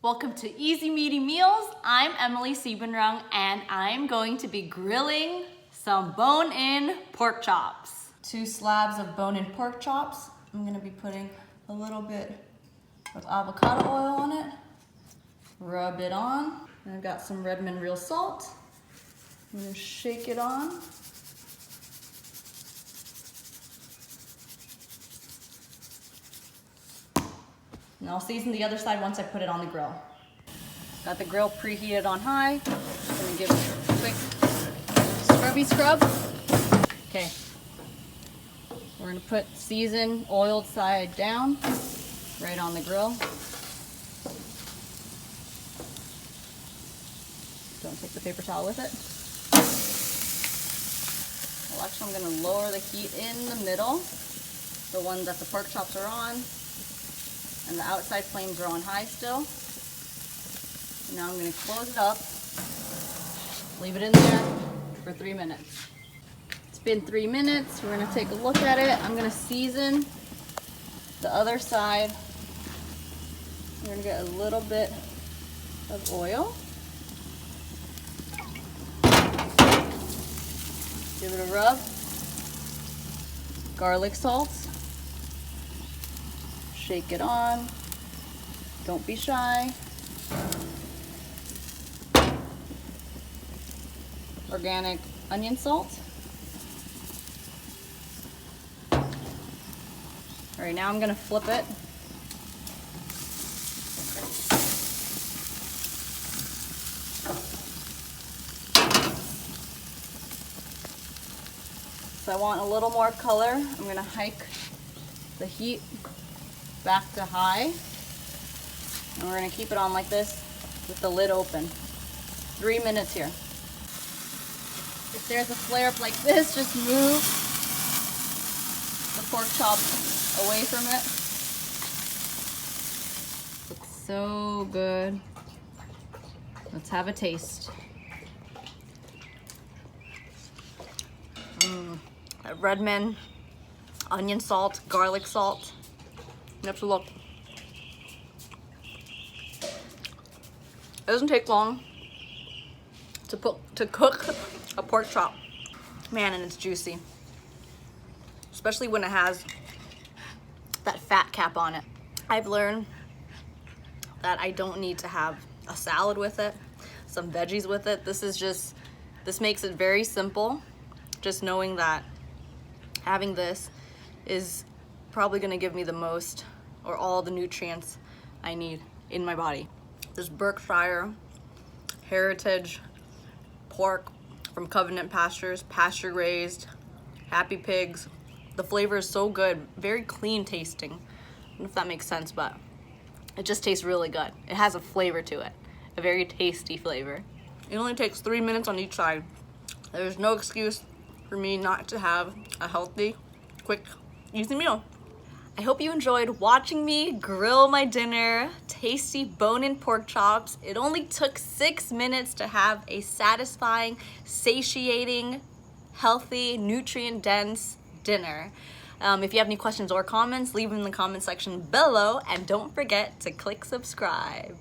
Welcome to Easy Meaty Meals. I'm Emily Siebenrung and I'm going to be grilling some bone-in pork chops. 2 slabs of bone-in pork chops. I'm gonna be putting a little bit of avocado oil on it. Rub it on. And I've got some Redmond real salt. I'm gonna shake it on. And I'll season the other side once I put it on the grill. Got the grill preheated on high. I'm gonna give it a quick scrubby scrub. Okay. We're gonna put seasoned, oiled side down, right on the grill. Don't take the paper towel with it. Well, actually, I'm gonna lower the heat in the middle, the one that the pork chops are on. And the outside flames are on high still. Now I'm going to close it up, leave it in there for 3 minutes. It's been 3 minutes. We're going to take a look at it. I'm going to season the other side. We're going to get a little bit of oil. Give it a rub. Garlic salt. Shake it on. Don't be shy. Organic onion salt. All right, now I'm gonna flip it. So I want a little more color. I'm gonna hike the heat back to high, and we're going to keep it on like this with the lid open. 3 minutes here. If there's a flare up like this, just move the pork chop away from it. Looks so good. Let's have a taste. That Redmond onion salt, garlic salt. You have to look. It doesn't take long to cook a pork chop. Man, and it's juicy. Especially when it has that fat cap on it. I've learned that I don't need to have a salad with it, some veggies with it. This makes it very simple. Just knowing that having this is probably gonna give me the most or all the nutrients I need in my body. This Berkshire heritage pork from Covenant Pastures, pasture raised, happy pigs. The flavor is so good, very clean tasting. I don't know if that makes sense, but it just tastes really good. It has a flavor to it, a very tasty flavor. It only takes 3 minutes on each side. There's no excuse for me not to have a healthy, quick, easy meal. I hope you enjoyed watching me grill my dinner, tasty bone-in pork chops. It only took 6 minutes to have a satisfying, satiating, healthy, nutrient-dense dinner. If you have any questions or comments, leave them in the comment section below, and don't forget to click subscribe.